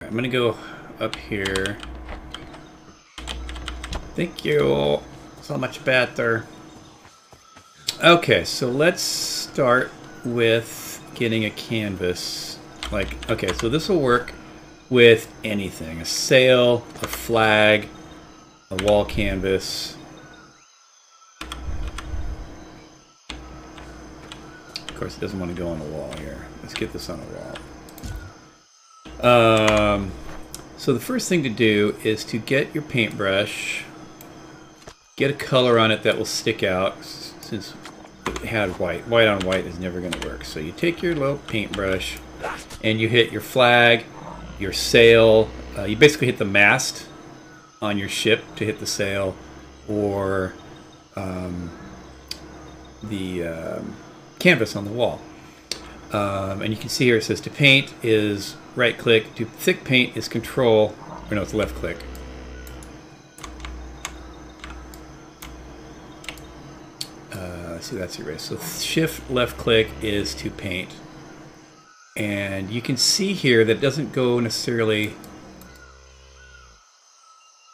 I'm gonna go up here. Thank you so much better. Okay, so let's start with getting a canvas. Like, okay, so this will work with anything. A sail, a flag, a wall canvas. Of course, it doesn't want to go on the wall here. Let's get this on the wall. So the first thing to do is to get your paintbrush, get a color on it that will stick out, since it had white. White on white is never going to work. So you take your little paintbrush and you hit your flag, your sail. You basically hit the mast on your ship to hit the sail, or the canvas on the wall. And you can see here it says to paint is right click, to thick paint is control, or no, it's left click. See, that's erase. So shift left click is to paint. And you can see here that it doesn't go necessarily,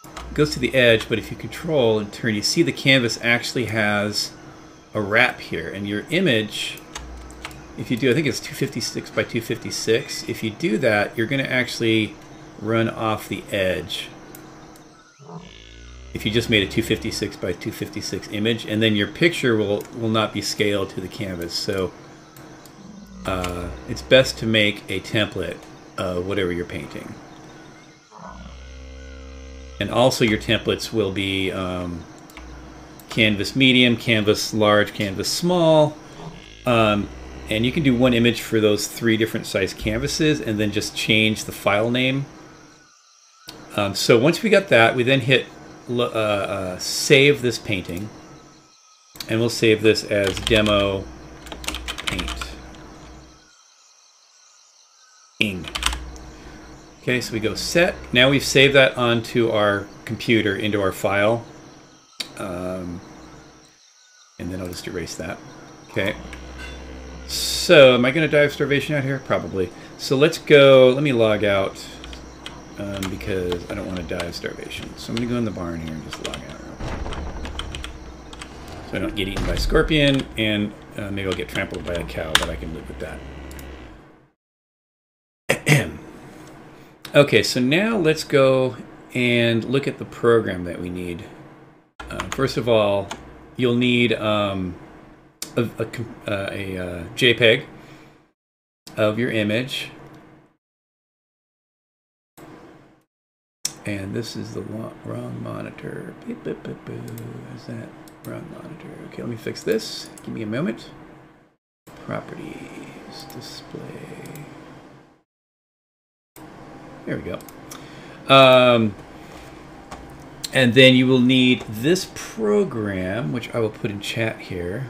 it goes to the edge, but if you control and turn, you see the canvas actually has a wrap here. And your image, if you do, I think it's 256 by 256. If you do that, you're going to actually run off the edge. If you just made a 256 by 256 image, and then your picture will not be scaled to the canvas. So it's best to make a template of whatever you're painting. And also your templates will be canvas medium, canvas large, canvas small. And you can do one image for those 3 different size canvases and then just change the file name. So once we got that, we then hit save this painting. And we'll save this as demo paint. Okay, so we go set. Now we've saved that onto our computer, into our file. And then I'll just erase that. Okay. So, am I going to die of starvation out here? Probably. So let's go, let me log out, because I don't want to die of starvation. So I'm going to go in the barn here and just log out real quick. So I don't get eaten by a scorpion, and maybe I'll get trampled by a cow, but I can live with that. Okay, so now let's go and look at the program that we need. First of all, you'll need a JPEG of your image, and this is the wrong monitor. Beep, beep, beep, beep. Is that wrong monitor? Okay, let me fix this. Give me a moment. Properties, display. There we go. And then you will need this program, which I will put in chat here.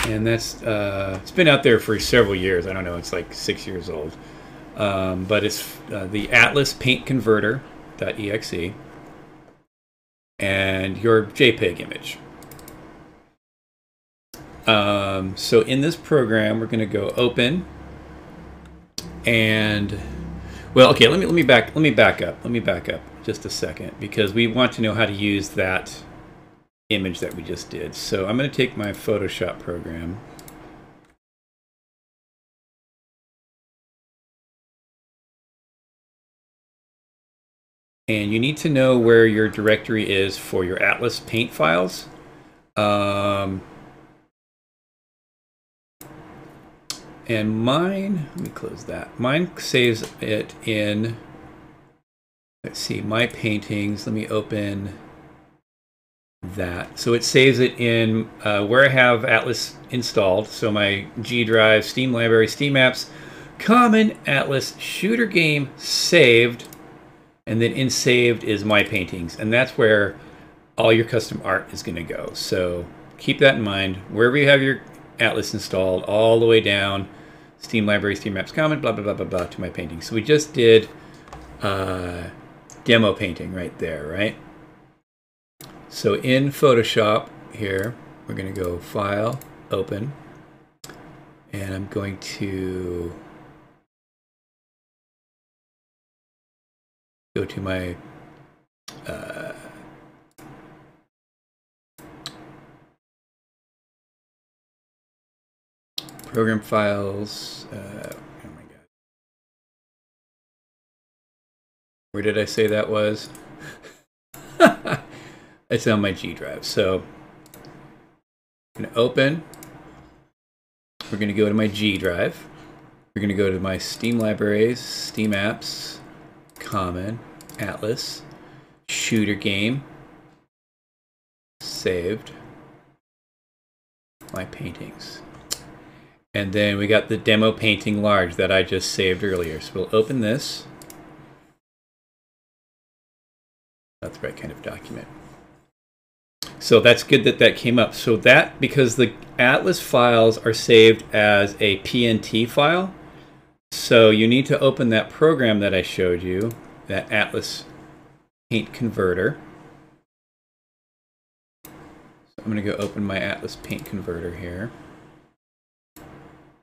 And that's it's been out there for several years. I don't know, it's like 6 years old. But it's the Atlas Paint Converter.exe and your JPEG image. So in this program, we're going to go open, and well, okay, let me back up just a second, because we want to know how to use that image that we just did. So I'm going to take my Photoshop program, and you need to know where your directory is for your Atlas Paint files. And mine, let me close that. Mine saves it in, let's see, my paintings. Let me open that. So it saves it in where I have Atlas installed. So my G drive, Steam library, Steam apps, common Atlas shooter game saved. And then in saved is my paintings. And that's where all your custom art is going to go. So keep that in mind. Wherever you have your Atlas installed, all the way down, Steam library, Steam apps, common, blah, blah, blah, blah, blah, to my painting. So we just did demo painting right there, right? So in Photoshop here, we're going to go File, Open, And I'm going to go to my program files. Oh my God. Where did I say that was? It's on my G drive. So I'm going to open. We're going to go to my G drive. We're going to go to my Steam libraries, Steam apps, Common, Atlas, shooter game, saved, my paintings. And then we got the demo painting large that I just saved earlier. So we'll open this. That's the right kind of document. So that's good that that came up. So that, because the Atlas files are saved as a PNT file, so you need to open that program that I showed you, that Atlas Paint Converter. So I'm going to go open my Atlas Paint Converter here.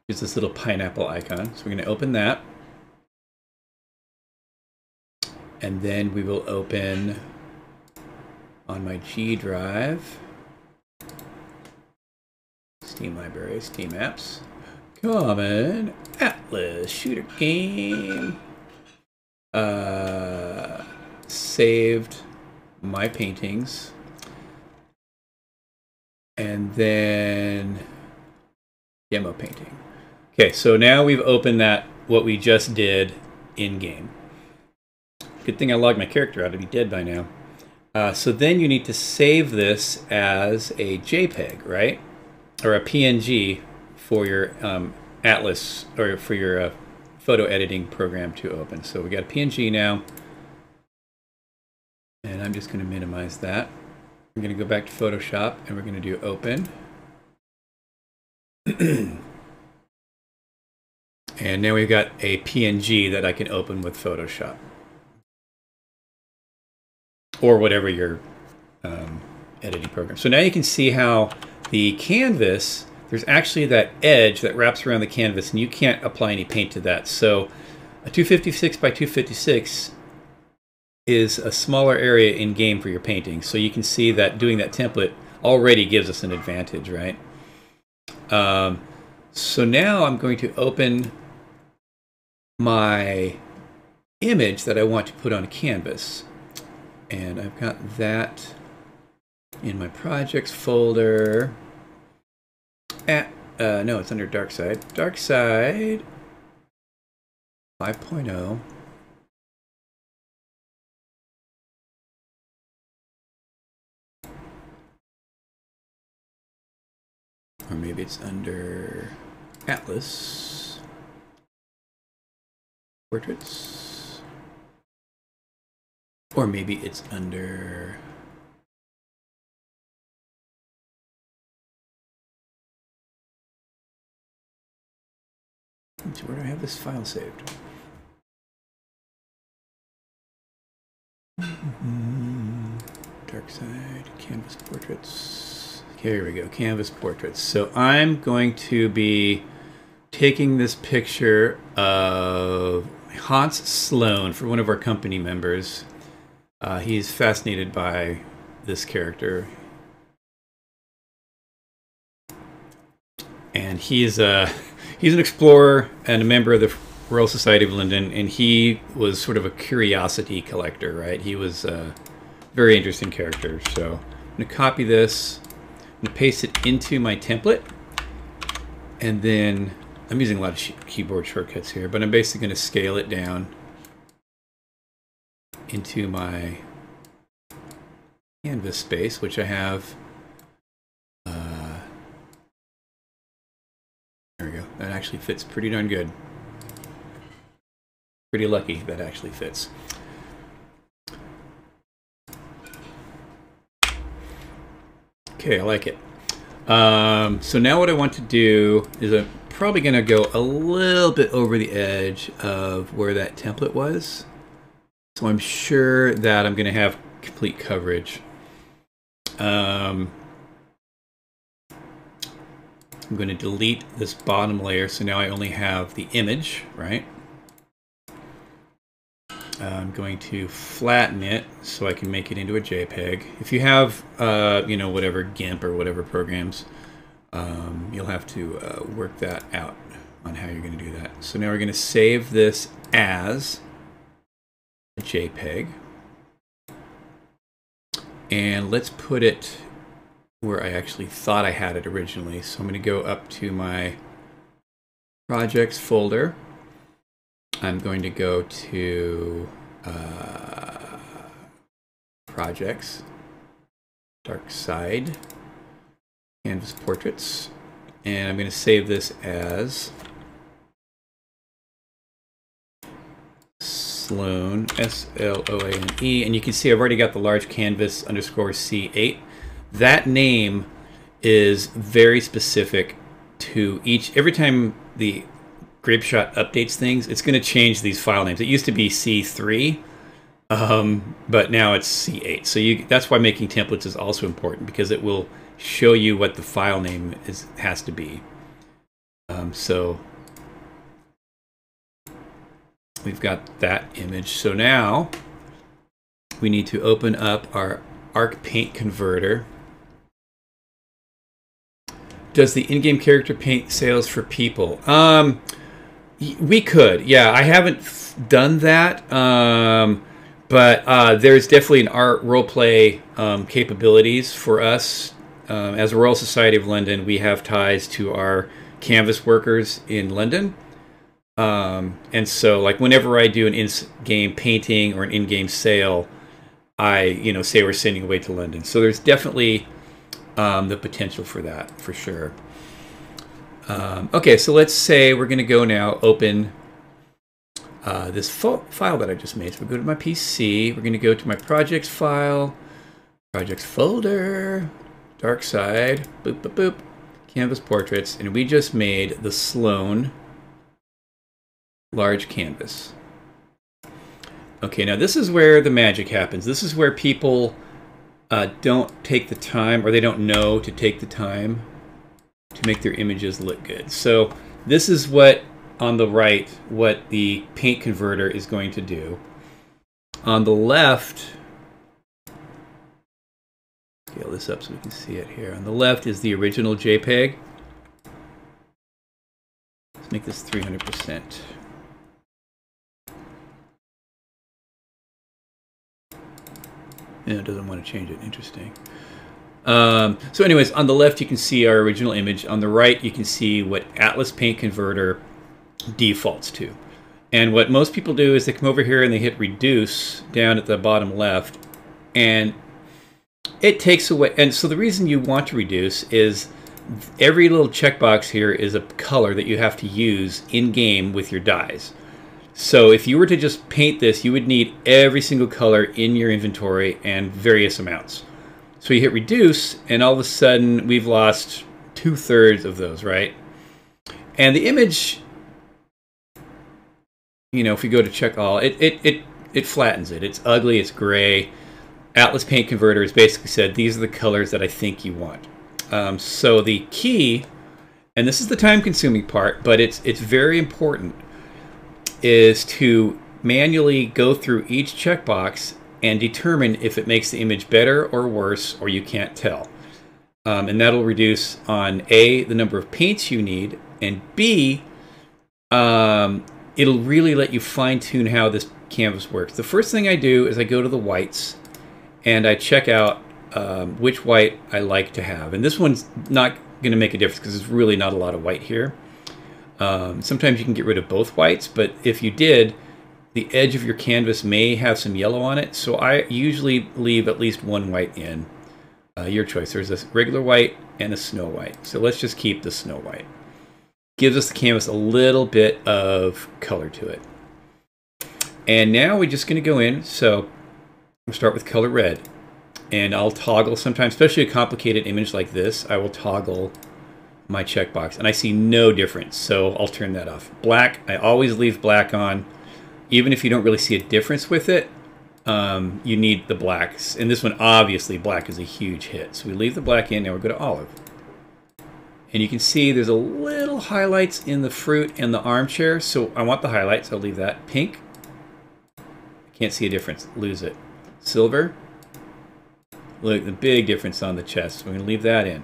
It's this little pineapple icon. So we're going to open that. And then we will open on my G drive, Steam Library, Steam Apps, Common, Atlas, shooter game, saved my paintings, and then demo painting. Okay, so now we've opened that, what we just did in-game. Good thing I logged my character out. I'd be dead by now. So then you need to save this as a JPEG, right? Or a PNG for your Atlas, or for your photo editing program to open. So we got a PNG now. And I'm just going to minimize that. We're going to go back to Photoshop and we're going to do open. And now we've got a PNG that I can open with Photoshop. Or whatever your editing program. So now you can see how the canvas, there's actually that edge that wraps around the canvas and you can't apply any paint to that. So a 256 by 256 is a smaller area in game for your painting. So you can see that doing that template already gives us an advantage, right? So now I'm going to open my image that I want to put on a canvas. And I've got that in my projects folder. No, it's under Dark Side. Dark Side 5.0. Or maybe it's under Atlas Portraits. Or maybe it's under where do I have this file saved? Dark Side, Canvas Portraits. Okay, here we go, Canvas Portraits. So I'm going to be taking this picture of Hans Sloan for one of our company members. He's fascinated by this character. And he's an explorer and a member of the Royal Society of London, and he was sort of a curiosity collector, right? He was a very interesting character. So I'm going to copy this, I'm going to paste it into my template, and then I'm using a lot of keyboard shortcuts here, but I'm basically going to scale it down into my canvas space, which I have. There we go. That actually fits pretty darn good. Pretty lucky that actually fits. Okay, I like it. So now what I want to do is I'm probably going to go a little bit over the edge of where that template was. So I'm sure that I'm going to have complete coverage. I'm going to delete this bottom layer, so now I only have the image, right? I'm going to flatten it so I can make it into a JPEG. If you have, you know, whatever GIMP or whatever programs, you'll have to work that out on how you're going to do that. So now we're going to save this as a JPEG. And let's put it where I actually thought I had it originally. So I'm going to go up to my projects folder. I'm going to go to projects, dark side, canvas portraits, and I'm going to save this as Sloane, S-L-O-A-N-E, and you can see I've already got the large canvas underscore C8. That name is very specific to each. Every time the GrapeShot updates things, it's going to change these file names. It used to be C3, but now it's C8. So that's why making templates is also important, because it will show you what the file name has to be. So we've got that image. So now we need to open up our Arc Paint Converter. Does the in-game character paint sales for people? We could, yeah. I haven't done that, but there's definitely an art roleplay capabilities for us. As a Royal Society of London, we have ties to our canvas workers in London. And so, like, whenever I do an in-game painting or an in-game sale, I, say we're sending away to London. So there's definitely the potential for that, for sure. Okay, so let's say we're going to go now open this file that I just made. So we'll go to my PC. We're going to go to my projects file, projects folder, dark side, boop, boop, boop, canvas portraits, and we just made the Sloane large canvas. Okay, now this is where the magic happens. This is where people don't take the time, or they don't know to take the time to make their images look good. So this is what, on the right, what the paint converter is going to do. On the left, scale this up so we can see it here. On the left is the original JPEG. Let's make this 300%. Yeah, it doesn't want to change it. Interesting. So anyways, on the left you can see our original image. On the right you can see what Atlas Paint Converter defaults to. And what most people do is they come over here and they hit reduce down at the bottom left, and it takes away. And so the reason you want to reduce is every little checkbox here is a color that you have to use in game with your dyes. So if you were to just paint this, you would need every single color in your inventory and various amounts. So you hit reduce, and all of a sudden we've lost 2/3 of those, right? And the image, if we go to check all, it flattens it. It's ugly, it's gray. Atlas Paint Converter has basically said, these are the colors that I think you want. So the key, and this is the time-consuming part, but it's very important, is to manually go through each checkbox and determine if it makes the image better or worse, or you can't tell. And that'll reduce on A, the number of paints you need, and B, it'll really let you fine-tune how this canvas works. The first thing I do is I go to the whites, and I check out which white I like to have. And this one's not going to make a difference because there's really not a lot of white here. Sometimes you can get rid of both whites, but if you did, the edge of your canvas may have some yellow on it, so I usually leave at least one white in. Your choice. There's a regular white and a snow white. So let's just keep the snow white. Gives us the canvas a little bit of color to it. And now we're just going to go in, so we'll start with color red. And I'll toggle sometimes, especially a complicated image like this, I will toggle my checkbox, and I see no difference, so I'll turn that off. Black, I always leave black on. Even if you don't really see a difference with it, you need the blacks. And this one, obviously, black is a huge hit. So we leave the black in. Now we'll go to olive. And you can see there's a little highlights in the fruit and the armchair. So I want the highlights. I'll leave that. Pink. Can't see a difference. Lose it. Silver. Look, the big difference on the chest. We're going to leave that in.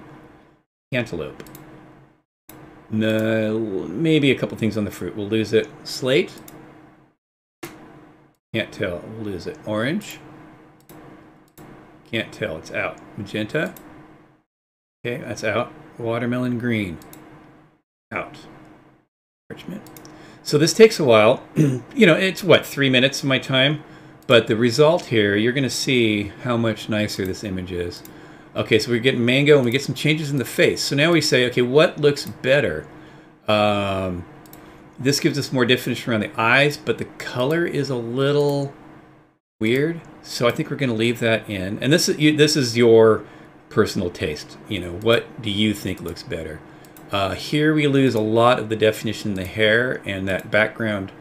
Cantaloupe. No, maybe a couple things on the fruit. We'll lose it. Slate. Can't tell. We'll lose it. Orange. Can't tell. It's out. Magenta. Okay, that's out. Watermelon green. Out. Parchment. So this takes a while. You know, it's what, 3 minutes of my time? But the result here, you're going to see how much nicer this image is. Okay, so we're getting mango and we get some changes in the face. So now we say, okay, what looks better? This gives us more definition around the eyes, but the color is a little weird. So I think we're going to leave that in. And this is your personal taste. You know, what do you think looks better? Here we lose a lot of the definition in the hair and that background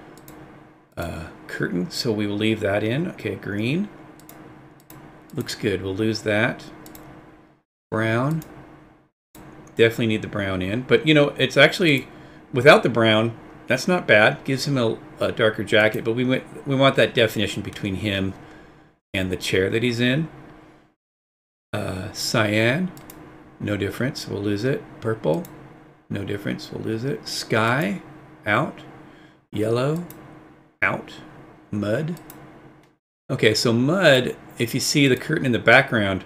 curtain, so we will leave that in. Okay, green. Looks good. We'll lose that. Brown. Definitely need the brown in. But, you know, it's actually, without the brown, that's not bad. Gives him a darker jacket, but we want that definition between him and the chair that he's in. Cyan. No difference. We'll lose it. Purple. No difference. We'll lose it. Sky. Out. Yellow. Out. Mud. Okay, so mud, if you see the curtain in the background,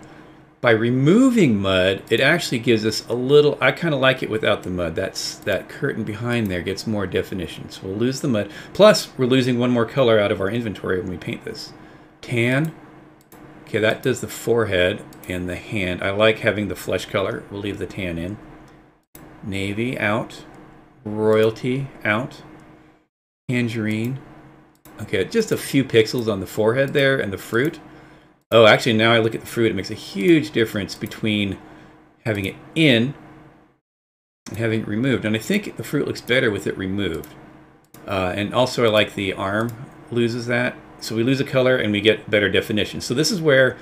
by removing mud, it actually gives us a little, I kind of like it without the mud. That curtain behind there gets more definition. So we'll lose the mud. Plus, we're losing one more color out of our inventory when we paint this. Tan. Okay, that does the forehead and the hand. I like having the flesh color. We'll leave the tan in. Navy, out. Royalty, out. Tangerine. Okay, just a few pixels on the forehead there and the fruit. Oh, actually, now I look at the fruit, it makes a huge difference between having it in and having it removed. And I think the fruit looks better with it removed. And also I like the arm loses that. So we lose a color and we get better definition. So this is where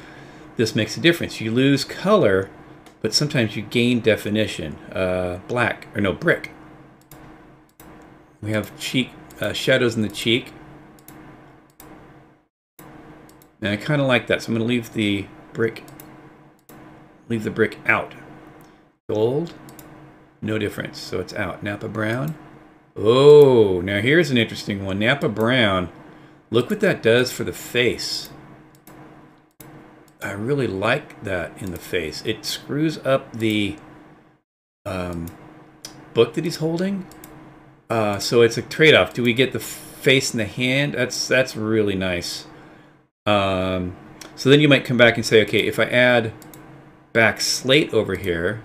this makes a difference. You lose color, but sometimes you gain definition. Black, or no, brick. We have cheek shadows in the cheek. And I kind of like that, so I'm going to leave the brick out. Gold, no difference, so it's out. Napa brown. Oh, now here's an interesting one. Napa brown. Look what that does for the face. I really like that in the face. It screws up the book that he's holding. So it's a trade-off. Do we get the face and the hand? That's really nice. So then you might come back and say, okay, if I add back slate over here,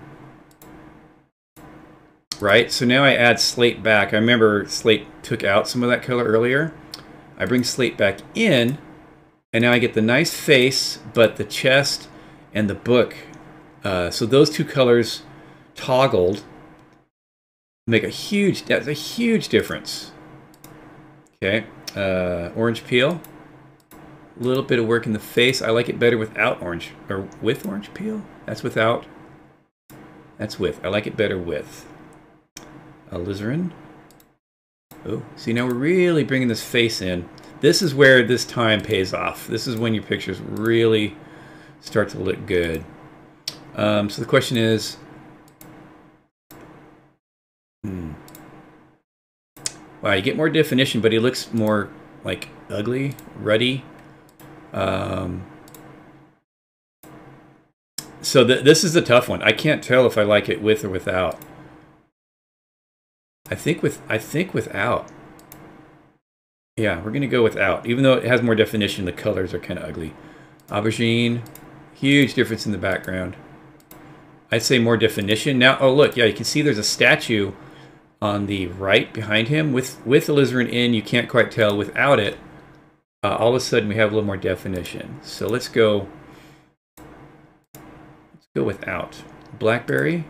right? So now I add slate back. I remember slate took out some of that color earlier. I bring slate back in, and now I get the nice face, but the chest and the book. So those two colors toggled make that's a huge difference. Okay, orange peel. A little bit of work in the face. I like it better without orange, or with orange peel. That's without. That's with. I like it better with. Alizarin. Oh, see, now we're really bringing this face in. This is where this time pays off. This is when your pictures really start to look good. So the question is, wow, you get more definition, but he looks more like ugly, ruddy. So this is a tough one. I can't tell if I like it with or without. I think without. Yeah, we're gonna go without. Even though it has more definition, the colors are kind of ugly. Aubergine, huge difference in the background. I'd say more definition. Now, oh look, yeah, you can see there's a statue on the right behind him. With alizarin in, you can't quite tell. Without it, all of a sudden we have a little more definition. So let's go without. Blackberry.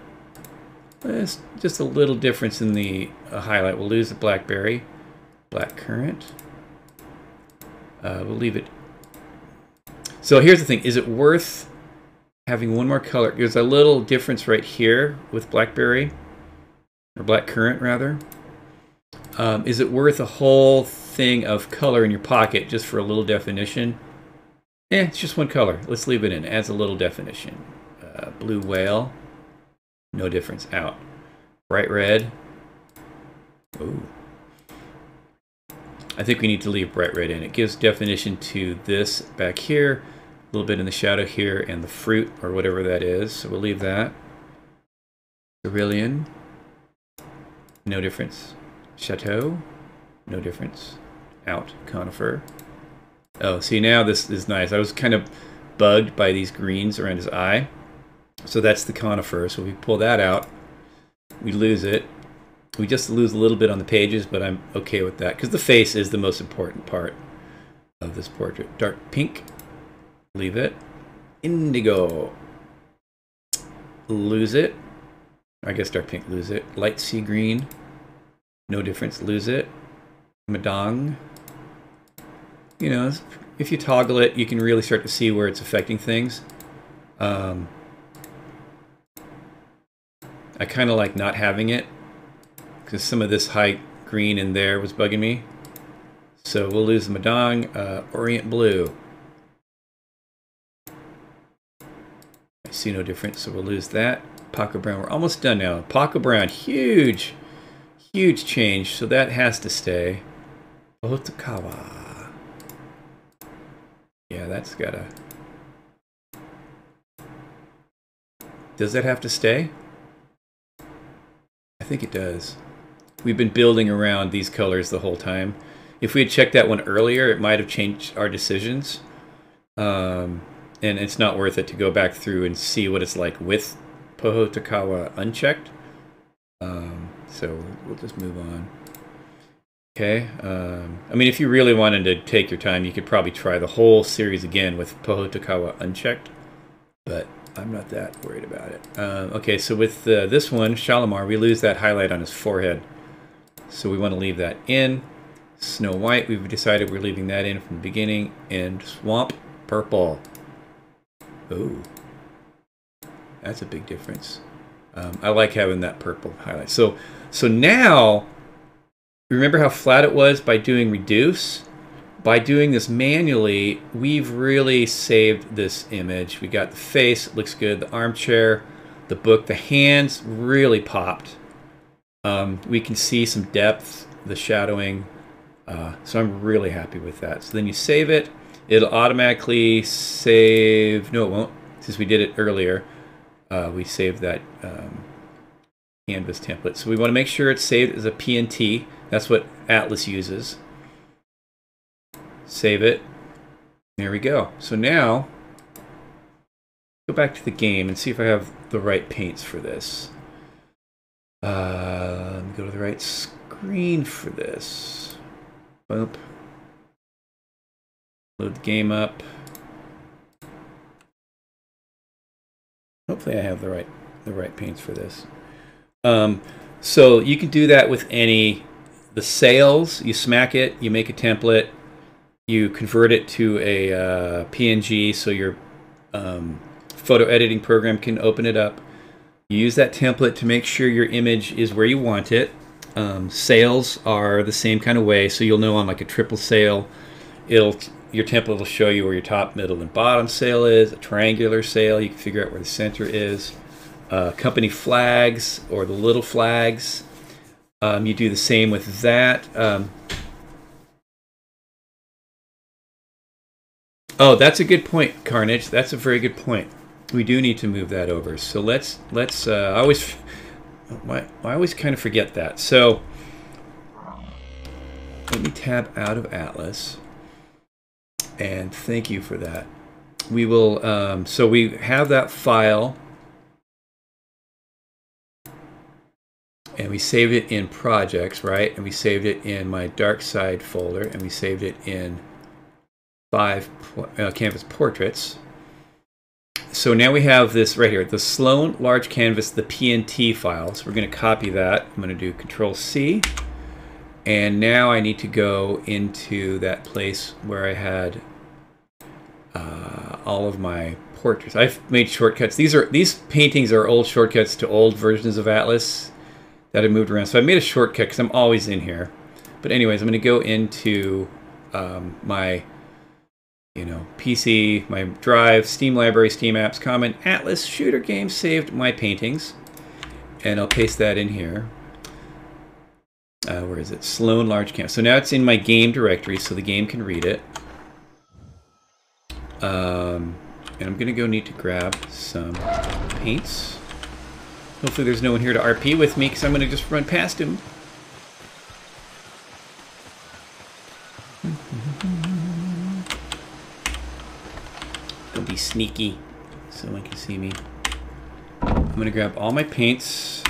There's just a little difference in the highlight. We'll lose the blackberry. Blackcurrant. We'll leave it. So here's the thing. Is it worth having one more color? There's a little difference right here with blackberry. or black currant rather. Is it worth a whole thing of color in your pocket just for a little definition? It's just one color. Let's leave it in. Adds a little definition. Blue whale. No difference. Out. Bright red. Ooh. I think we need to leave bright red in. It gives definition to this back here. A little bit in the shadow here and the fruit or whatever that is. So we'll leave that. Cerulean. No difference. Chateau. No difference. Out. Conifer. Oh, see, now this is nice. I was kind of bugged by these greens around his eye. So that's the conifer. So we pull that out. We lose it. We just lose a little bit on the pages, but I'm okay with that because the face is the most important part of this portrait. Dark pink. Leave it. Indigo. Lose it. I guess dark pink, lose it. Light sea green. No difference, lose it. Madang. You know, if you toggle it, you can really start to see where it's affecting things. I kind of like not having it because some of this high green in there was bugging me. So we'll lose the Madang. Orient blue. I see no difference, so we'll lose that. Paco brown, we're almost done now. Paco brown, huge change, so that has to stay. Otokawa. Yeah, that's gotta... Does that have to stay? I think it does. We've been building around these colors the whole time. If we had checked that one earlier, it might have changed our decisions. And it's not worth it to go back through and see what it's like with Pohotokawa unchecked. So we'll just move on. Okay. I mean, if you really wanted to take your time, you could probably try the whole series again with Pohotokawa unchecked. But I'm not that worried about it. Okay, so with this one, Shalimar, we lose that highlight on his forehead. So we want to leave that in. Snow White, we've decided we're leaving that in from the beginning. And Swamp Purple. Oh, that's a big difference. I like having that purple highlight. So now, remember how flat it was by doing reduce? By doing this manually, we've really saved this image. We got the face, it looks good. The armchair, the book, the hands really popped. We can see some depth, the shadowing. So I'm really happy with that. So then you save it. It'll automatically save... No, it won't. Since we did it earlier, we saved that canvas template. So we want to make sure it's saved as a PNT. That's what Atlas uses. Save it. There we go. So now, go back to the game and see if I have the right paints for this. Let me go to the right screen for this. Boop. Load the game up. Hopefully I have the right paints for this. So you can do that with the sails. You smack it, you make a template, you convert it to a PNG so your photo editing program can open it up. You use that template to make sure your image is where you want it. Sails are the same kind of way, so you'll know on like a triple sail, your template will show you where your top, middle, and bottom sail is. A triangular sail, you can figure out where the center is. Company flags or the little flags, you do the same with that. Oh, that's a good point, Carnage. That's a very good point. We do need to move that over. So let's I always kind of forget that. So let me tab out of Atlas. And thank you for that. We will, so we have that file. And we saved it in projects, right? And we saved it in my dark side folder. And we saved it in 5 canvas portraits. So now we have this right here, the Sloan large canvas, the PNT file. So we're going to copy that. I'm going to do Control-C. And now I need to go into that place where I had all of my portraits. I've made shortcuts. These paintings are old shortcuts to old versions of Atlas. that I moved around. So I made a shortcut because I'm always in here. But anyways, I'm going to go into my PC, my Drive, Steam Library, Steam Apps, Common, Atlas, Shooter Games, saved my paintings. And I'll paste that in here. Where is it? Sloan Large Canvas. So now it's in my game directory, so the game can read it. And I'm going to go need to grab some paints. Hopefully there's no one here to RP with me, because I'm going to just run past him. Don't be sneaky, so no one can see me. I'm going to grab all my paints.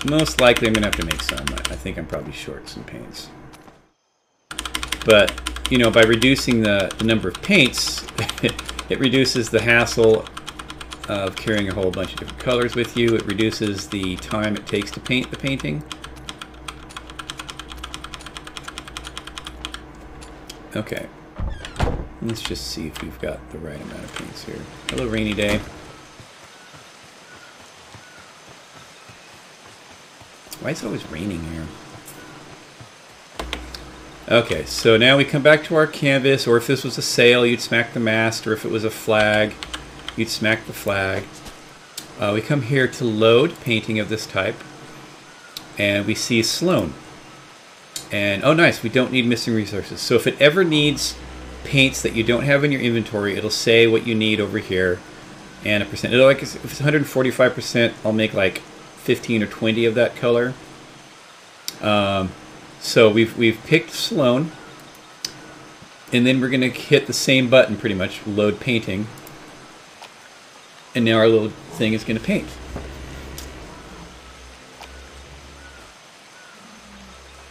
Most likely I'm going to have to make some. I think I'm probably short some paints. But, by reducing the number of paints, it reduces the hassle of carrying a whole bunch of different colors with you. It reduces the time it takes to paint the painting. Okay. Let's just see if we've got the right amount of paints here. Hello, rainy day. Why is it always raining here? Okay, so now we come back to our canvas, or if this was a sail, you'd smack the mast, or if it was a flag, you'd smack the flag. We come here to load painting of this type, and we see Sloan. And, oh nice, we don't need missing resources. So if it ever needs paints that you don't have in your inventory, it'll say what you need over here, and a percent. It'll, like, if it's 145%, I'll make like 15 or 20 of that color. So we've picked Sloan, and then we're going to hit the same button pretty much, load painting, and now our little thing is going to paint.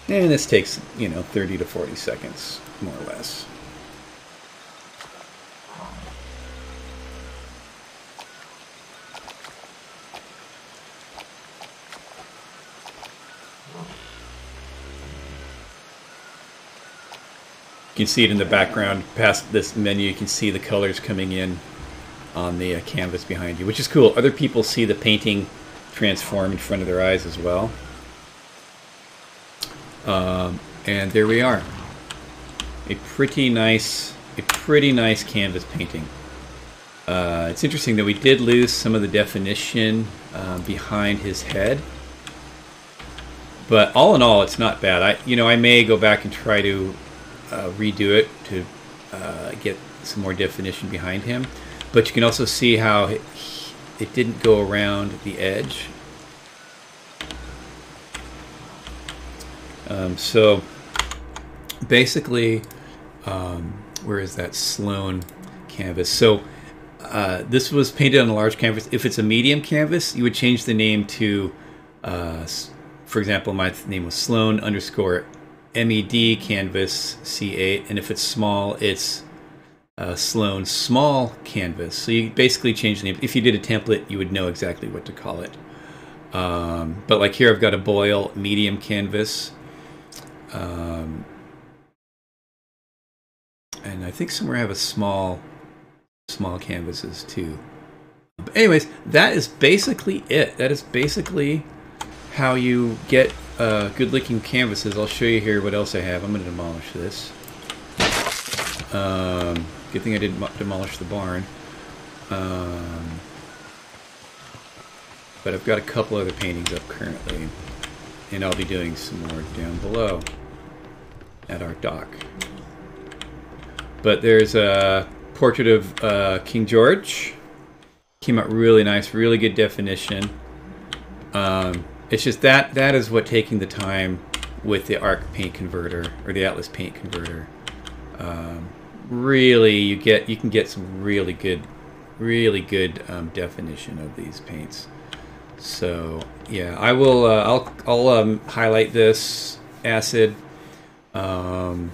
And this takes 30 to 40 seconds more or less. You can see it in the background. Past this menu, you can see the colors coming in on the canvas behind you, which is cool. Other people see the painting transform in front of their eyes as well. And there we are. A pretty nice canvas painting. It's interesting that we did lose some of the definition behind his head. But all in all, it's not bad. I may go back and try to redo it to get some more definition behind him. But you can also see how it didn't go around the edge. So basically, where is that Sloan canvas? So this was painted on a large canvas. If it's a medium canvas, you would change the name to, for example, my name was Sloan _ MED canvas C8, and if it's small, it's Sloan small canvas. So you basically change the name. If you did a template, you would know exactly what to call it. But like here, I've got a Boyle medium canvas. And I think somewhere I have a small canvases too. But anyways, that is basically it. That is basically how you get good-looking canvases. I'll show you here what else I have. I'm going to demolish this. Good thing I didn't demolish the barn. But I've got a couple other paintings up currently, and I'll be doing some more down below at our dock. But there's a portrait of King George. Came out really nice, really good definition. It's just that is what taking the time with the Arc Paint Converter or the Atlas Paint Converter. Really, you can get some really good definition of these paints. So yeah, I will. I'll highlight this acid, and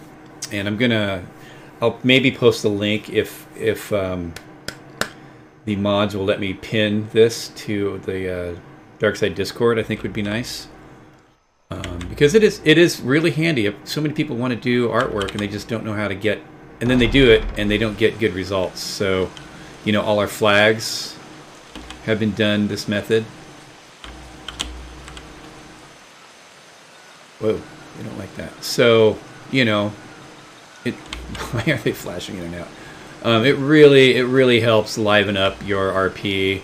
I'll maybe post a link if the mods will let me pin this to the Darkside Discord. I think would be nice, because it is really handy. So many people want to do artwork and they just don't know how to get, and then they do it and they don't get good results. So, all our flags have been done this method. Whoa, they don't like that. So, you know, why are they flashing in and out? It really helps liven up your RP.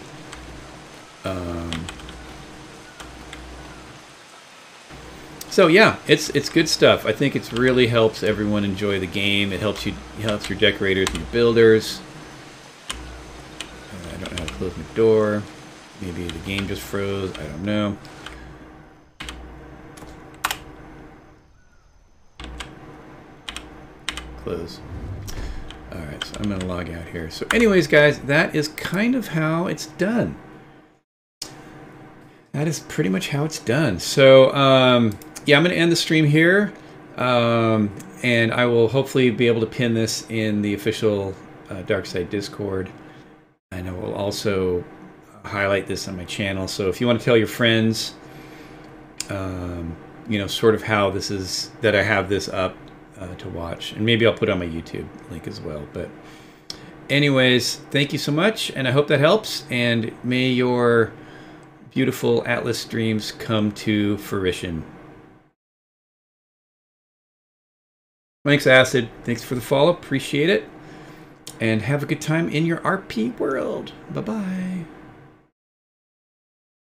So yeah, it's good stuff. I think it really helps everyone enjoy the game. It helps your decorators and your builders. I don't know how to close my door. Maybe the game just froze. I don't know. Close. Alright, so I'm going to log out here. So anyways, guys, that is kind of how it's done. That is pretty much how it's done. So, yeah, I'm going to end the stream here. And I will hopefully be able to pin this in the official Darkside Discord. And I will also highlight this on my channel. So if you want to tell your friends, you know, sort of how this is, that I have this up to watch. And maybe I'll put it on my YouTube link as well. But anyways, thank you so much. And I hope that helps. And may your beautiful Atlas dreams come to fruition. Thanks, Acid. Thanks for the follow. Appreciate it. And have a good time in your RP world. Bye-bye.